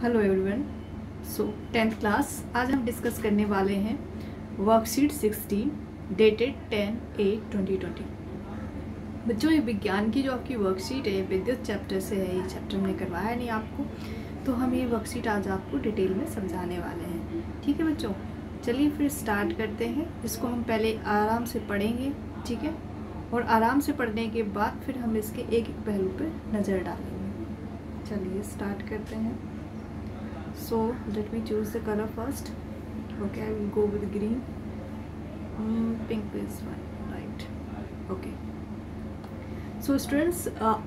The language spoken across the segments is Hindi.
Hello everyone. सो 10th क्लास आज हम डिस्कस करने वाले हैं वर्कशीट 16 डेटेड 10/8/2020। बच्चों, ये विज्ञान की जो आपकी वर्कशीट है विद्युत चैप्टर से है। ये चैप्टर हमने करवाया नहीं आपको, तो हम ये वर्कशीट आज आपको डिटेल में समझाने वाले हैं। ठीक है बच्चों, चलिए फिर स्टार्ट करते हैं। इसको हम पहले आराम से पढ़ेंगे, ठीक है, और आराम से पढ़ने के बाद फिर हम इसके एक एक पहलू पर नज़र डालेंगे। चलिए स्टार्ट करते हैं। So let me choose the color first. Okay, I will go with green. Pink is fine, right? Okay. So students,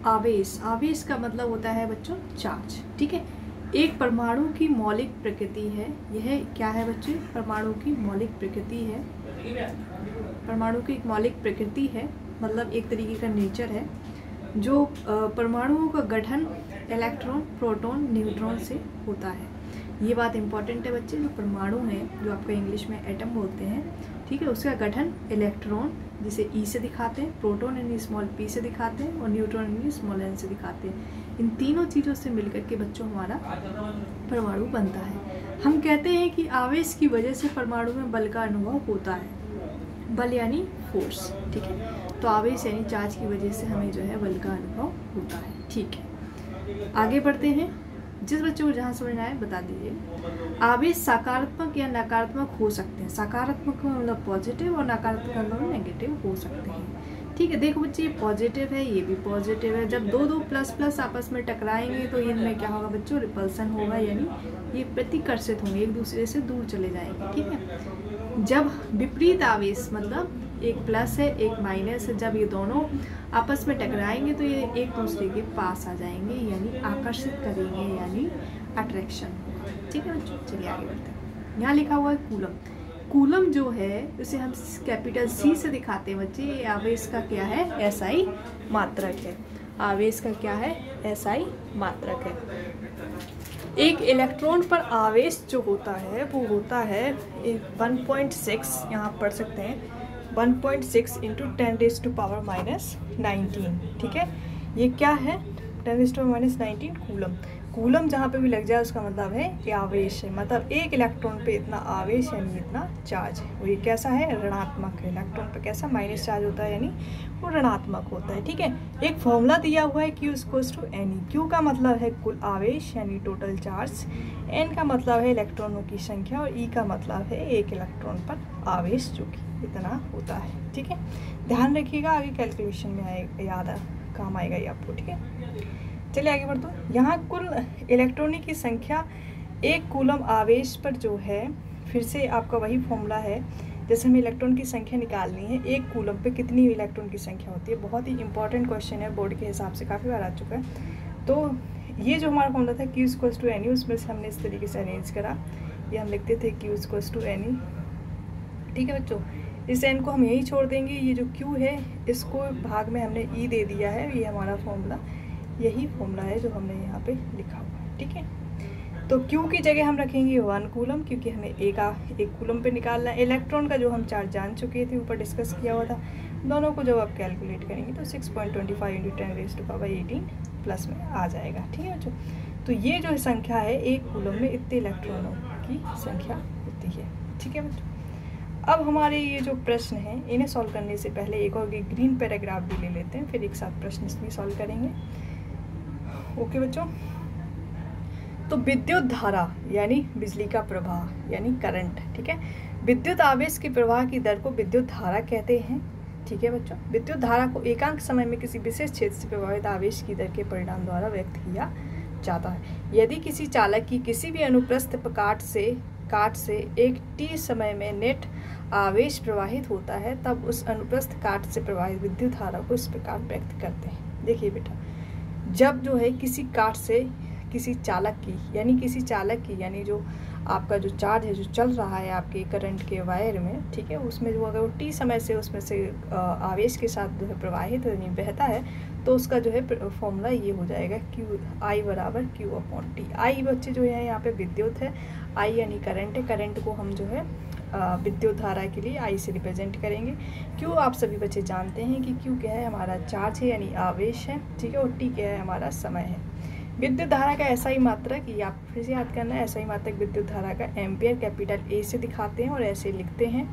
आवेश का मतलब होता है बच्चों चार्ज। ठीक है, एक परमाणु की मौलिक प्रकृति है। यह क्या है बच्चे? परमाणु की मौलिक प्रकृति है। परमाणु की एक मौलिक प्रकृति है, मतलब एक तरीके का नेचर है जो परमाणुओं का गठन इलेक्ट्रॉन, प्रोटॉन, न्यूट्रॉन से होता है। ये बात इंपॉर्टेंट है बच्चे। जो परमाणु हैं, जो आपको इंग्लिश में एटम बोलते हैं, ठीक है, उसका गठन इलेक्ट्रॉन जिसे ई से दिखाते हैं, प्रोटॉन यानी स्मॉल पी से दिखाते हैं, और न्यूट्रॉन यानी स्मॉल एन से दिखाते हैं। इन तीनों चीज़ों से मिलकर के बच्चों हमारा परमाणु बनता है। हम कहते हैं कि आवेश की वजह से परमाणु में बल का अनुभव होता है। बल यानी फोर्स, ठीक है, तो आवेश यानी चार्ज की वजह से हमें जो है बल का अनुभव होता है। ठीक है, आगे बढ़ते हैं। जिस बच्चे को जहाँ समझना है बता दीजिए। आवेश सकारात्मक या नकारात्मक हो सकते हैं। सकारात्मक का मतलब पॉजिटिव और नकारात्मक का मतलब नेगेटिव हो सकते हैं। ठीक है, देखो बच्चे, ये पॉजिटिव है, ये भी पॉजिटिव है। जब दो प्लस प्लस आपस में टकराएंगे तो इनमें क्या होगा बच्चों? रिपल्सन होगा, यानी ये प्रतिकर्षित होंगे, एक दूसरे से दूर चले जाएंगे। ठीक है, जब विपरीत आवेश, मतलब एक प्लस है एक माइनस है, जब ये दोनों आपस में टकराएंगे तो ये एक दूसरे के पास आ जाएंगे, यानी आकर्षित करेंगे, यानी अट्रैक्शन। ठीक है बच्चों, चलिए आगे बढ़ते हैं। यहाँ लिखा हुआ है कूलम। कूलम जो है उसे हम कैपिटल सी से दिखाते हैं बच्चे। ये आवेश का क्या है? SI मात्रक है। आवेश का क्या है? SI मात्रक है। एक इलेक्ट्रॉन पर आवेश जो होता है वो होता है 1.6, यहाँ पढ़ सकते हैं 1.6 × 10⁻⁻19। ठीक है, ये क्या है? 10⁻⁻19 कूलम। कूलम जहाँ पे भी लग जाए उसका मतलब है कि आवेश है, मतलब एक इलेक्ट्रॉन पे इतना आवेश यानी इतना चार्ज है। वो ये कैसा है? ऋणात्मक है। इलेक्ट्रॉन पे कैसा? माइनस चार्ज होता है, यानी वो ऋणात्मक होता है। ठीक है, एक फॉर्मूला दिया हुआ है Q = Ne। Q का मतलब है कुल आवेश यानी टोटल चार्ज, N का मतलब है इलेक्ट्रॉनों की संख्या, और E का मतलब है एक इलेक्ट्रॉन पर आवेश जो कि इतना होता है। ठीक है, ध्यान रखिएगा, आगे कैलकुलेशन में आएगा, काम आएगा ये आपको। ठीक है, चलिए आगे बढ़ते हैं। यहाँ कुल इलेक्ट्रॉनों की संख्या एक कूलम आवेश पर जो है, फिर से आपका वही फॉर्मूला है। जैसे हमें इलेक्ट्रॉन की संख्या निकालनी है, एक कूलम पे कितनी इलेक्ट्रॉन की संख्या होती है। बहुत ही इंपॉर्टेंट क्वेश्चन है, बोर्ड के हिसाब से काफ़ी बार आ चुका है। तो ये जो हमारा फॉर्मूला था Q = Ne, उसमें से हमने इस तरीके से अरेंज करा। ये हम लिखते थे Q = Ne। ठीक है बच्चों, इस N को हम यही छोड़ देंगे। ये जो Q है इसको भाग में हमने E दे दिया है। ये हमारा फॉर्मूला, यही फॉर्मूला है जो हमने यहाँ पे लिखा हुआ है। ठीक है, तो Q की जगह हम रखेंगे 1 कूलम, क्योंकि हमें एक कूलम पे निकालना है। इलेक्ट्रॉन का जो हम चार्ज जान चुके थे, ऊपर डिस्कस किया हुआ था। दोनों को जब आप कैलकुलेट करेंगे तो 6.25 × 10⁻18 प्लस में आ जाएगा। ठीक है बच्चों, तो ये जो संख्या है एक कूलम में इतने इलेक्ट्रॉनों की संख्या होती है। ठीक है बच्चों, अब हमारे ये जो प्रश्न हैं इन्हें सॉल्व करने से पहले एक और ग्रीन पैराग्राफ भी ले लेते हैं, फिर एक साथ प्रश्न इसमें सॉल्व करेंगे। ओके बच्चों, तो विद्युत धारा यानी बिजली का प्रवाह यानी करंट। ठीक है, विद्युत आवेश के प्रवाह की दर को विद्युत धारा कहते हैं। ठीक है बच्चों, विद्युत धारा को एकांक समय में किसी विशेष क्षेत्र से प्रभावित आवेश की दर के परिणाम द्वारा व्यक्त किया जाता है। यदि किसी चालक की किसी भी अनुप्रस्थ काट से एक t समय में नेट आवेश प्रवाहित होता है, तब उस अनुप्रस्थ काट से प्रवाहित विद्युत धारा को इस प्रकार व्यक्त करते हैं। देखिए बेटा, जब जो है किसी काट से किसी चालक की यानी जो आपका जो चार्ज है जो चल रहा है आपके करंट के वायर में, ठीक है, उसमें जो अगर वो t समय से उसमें से आवेश के साथ जो है प्रवाहित यानी बहता है, तो उसका जो है फॉर्मूला ये हो जाएगा I = Q/T। I बच्चे जो है यहाँ पे विद्युत है, I यानी करंट है। करंट को हम जो है विद्युत धारा के लिए I से रिप्रेजेंट करेंगे। Q आप सभी बच्चे जानते हैं कि Q क्या है? हमारा चार्ज है यानी आवेश है। ठीक है, और T क्या है? हमारा समय है। विद्युत धारा का एसआई मात्रक, ये आप फिर से याद करना है, एसआई मात्रक विद्युत धारा का एम्पियर कैपिटल ए से दिखाते हैं और ऐसे लिखते हैं।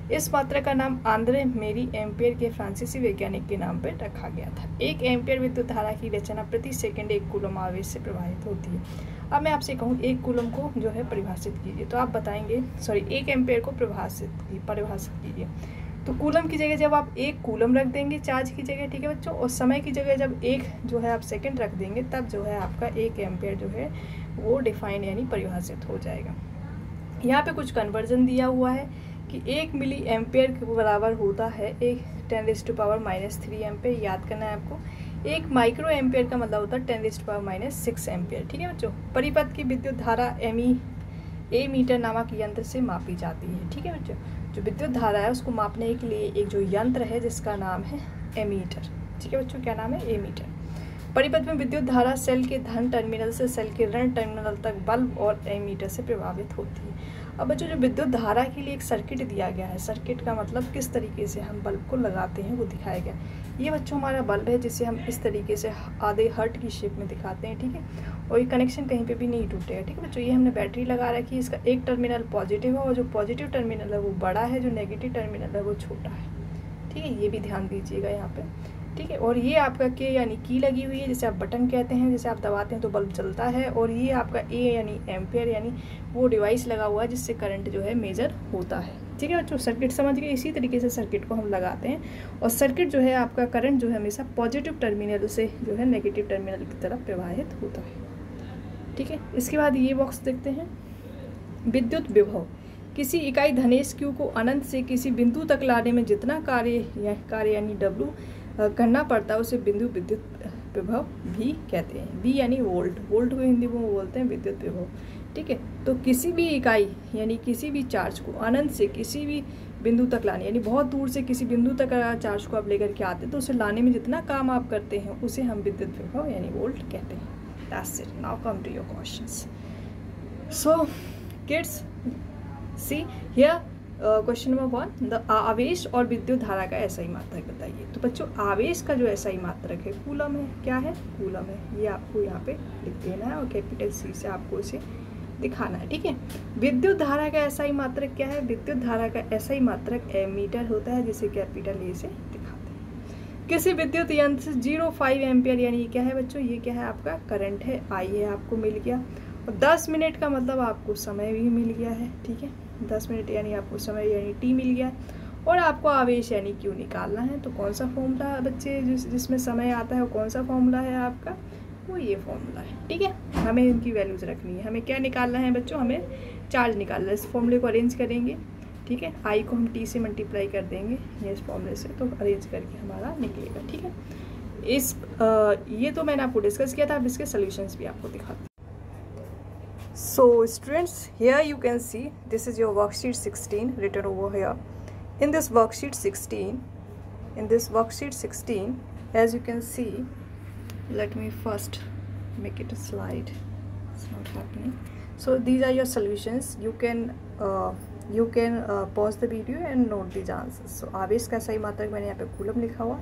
इस मात्रक का नाम आंद्रे मेरी एम्पियर के फ्रांसीसी वैज्ञानिक के नाम पर रखा गया था। 1 एम्पियर विद्युत धारा की रचना प्रति सेकंड 1 कूलम आवेश से प्रवाहित होती है। अब मैं आपसे कहूँ 1 कूलम को जो है परिभाषित कीजिए, तो आप बताएंगे 1 एम्पियर को परिभाषित कीजिए। तो कूलम की जगह जब आप 1 कूलम रख देंगे चार्ज की जगह, ठीक है बच्चों, और समय की जगह जब 1 जो है आप सेकंड रख देंगे, तब जो है आपका 1 एम्पियर जो है वो डिफाइन यानी परिभाषित हो जाएगा। यहाँ पे कुछ कन्वर्जन दिया हुआ है कि 1 मिली एम्पियर के बराबर होता है 10⁻³ एम्पियर। याद करना है आपको। 1 माइक्रो एम्पियर का मतलब होता है 10⁻⁶ एम्पियर, ठीक है बच्चों। परिपथ की विद्युत धारा ए मीटर नामक यंत्र से मापी जाती है, ठीक है बच्चों। जो विद्युत धारा है उसको मापने के लिए एक जो यंत्र है जिसका नाम है एमीटर, ठीक है बच्चों। क्या नाम है? एमीटर। परिपथ में विद्युत धारा सेल के धन टर्मिनल से सेल के ऋण टर्मिनल तक बल्ब और एमीटर से प्रभावित होती है। अब बच्चों जो विद्युत धारा के लिए एक सर्किट दिया गया है, सर्किट का मतलब किस तरीके से हम बल्ब को लगाते हैं वो दिखाया गया। ये बच्चों हमारा बल्ब है जिसे हम इस तरीके से आधे हर्ट की शेप में दिखाते हैं, ठीक है। और ये कनेक्शन कहीं पे भी नहीं टूटेगा, ठीक है बच्चों। ये हमने बैटरी लगा रखी है, इसका एक टर्मिनल पॉजिटिव है और जो पॉजिटिव टर्मिनल है वो बड़ा है, जो नेगेटिव टर्मिनल है वो छोटा है, ठीक है। ये भी ध्यान दीजिएगा यहाँ पे, ठीक है। और ये आपका के यानी की लगी हुई है, जिसे आप बटन कहते हैं, जिसे आप दबाते हैं तो बल्ब जलता है। और ये आपका ए यानी एम्पियर यानी वो डिवाइस लगा हुआ है जिससे करंट जो है मेजर होता है, ठीक है बच्चों। सर्किट समझ गए। इसी तरीके से सर्किट को हम लगाते हैं और सर्किट जो है आपका करंट जो है हमेशा पॉजिटिव टर्मिनल से जो है नेगेटिव टर्मिनल की तरफ प्रवाहित होता है, ठीक है। इसके बाद ये बॉक्स देखते हैं। विद्युत विभव किसी इकाई धनेश क्यू को अनंत से किसी बिंदु तक लाने में जितना कार्य यानी डब्लू करना पड़ता है उसे बिंदु विद्युत विभव भी कहते हैं। वी यानी वोल्ट, वोल्ट को हिंदी में बोलते हैं विद्युत विभव, ठीक है। तो किसी भी इकाई यानी किसी भी चार्ज को अनंत से किसी भी बिंदु तक लाने, यानी बहुत दूर से किसी बिंदु तक चार्ज को आप लेकर के आते हैं तो उसे लाने में जितना काम आप करते हैं उसे हम विद्युत विभव यानी वोल्ट कहते हैं। That's it. Now come to your questions. So, kids, see here. Question number 1, the आवेश और विद्युत धारा का एसआई मात्रक बताइए। तो बच्चों आवेश का जो एसआई मात्रक है कूलम है। क्या है? कूलम है। ये आपको यहाँ पे लिख देना है और कैपिटल सी से आपको इसे दिखाना है, ठीक है। विद्युत धारा का एसआई मात्रक क्या है? विद्युत धारा का एसआई मात्रक एमीटर होता है, जिसे कैपिटल ए से दिखाते हैं। किसी विद्युत यंत्र से 0.5 एम्पियर यानी ये क्या है बच्चों? ये क्या है? आपका करंट है, आई है, आपको मिल गया। और 10 मिनट का मतलब आपको समय भी मिल गया है, ठीक है। 10 मिनट यानी आपको समय यानी टी मिल गया है। और आपको आवेश यानी क्यू निकालना है। तो कौन सा फॉर्मूला है बच्चे जिसमें समय आता है, और कौन सा फॉर्मूला है आपका? वो ये फॉर्मूला है, ठीक है। हमें इनकी वैल्यूज रखनी है। हमें क्या निकालना है बच्चों? हमें चार्ज निकालना है। इस फॉर्मूले को अरेंज करेंगे, ठीक है। आई को हम टी से मल्टीप्लाई कर देंगे ये इस फॉर्मूले से, तो अरेंज करके हमारा निकलेगा, ठीक है। ये तो मैंने आपको डिस्कस किया था। अब इसके सोल्यूशंस भी आपको दिखाते हैं। So students, here you can see this is your worksheet 16 written over here. In this worksheet 16, as you can see, let me first make it a slide. It's not happening. So these are your solutions. You can pause the video and note these answers. So आवेश का सही मात्रक मैंने यहाँ पे कूलम लिखा हुआ,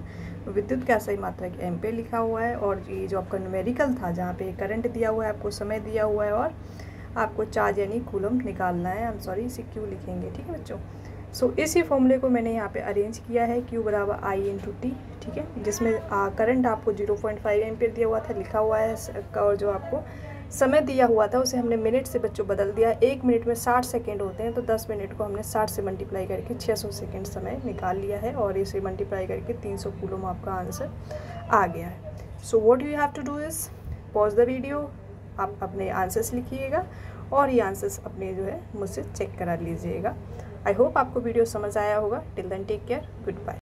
विद्युत का सही मात्रक एम्पेयर लिखा हुआ है, और ये जो आपका न्यूमेरिकल था जहाँ पे करंट दिया हुआ है, आपको समय दिया हुआ है, और आपको चार्ज यानी कूलम निकालना है। आई एम सॉरी, इसे क्यू लिखेंगे, ठीक है बच्चों। सो इसी फॉर्मूले को मैंने यहाँ पे अरेंज किया है, Q बराबर I इंटू टी, ठीक है। जिसमें करंट आपको 0.5 एम्पियर दिया हुआ था, लिखा हुआ है, और जो आपको समय दिया हुआ था उसे हमने मिनट से बच्चों बदल दिया। 1 मिनट में 60 सेकेंड होते हैं, तो 10 मिनट को हमने 60 से मल्टीप्लाई करके 600 सेकेंड समय निकाल लिया है, और इसे मल्टीप्लाई करके 300 कूलम आपका आंसर आ गया है। So what you have to do is pause the video, आप अपने आंसर्स लिखिएगा और ये आंसर्स अपने जो है मुझसे चेक करा लीजिएगा। आई होप आपको वीडियो समझ आया होगा। Till then take care, good bye.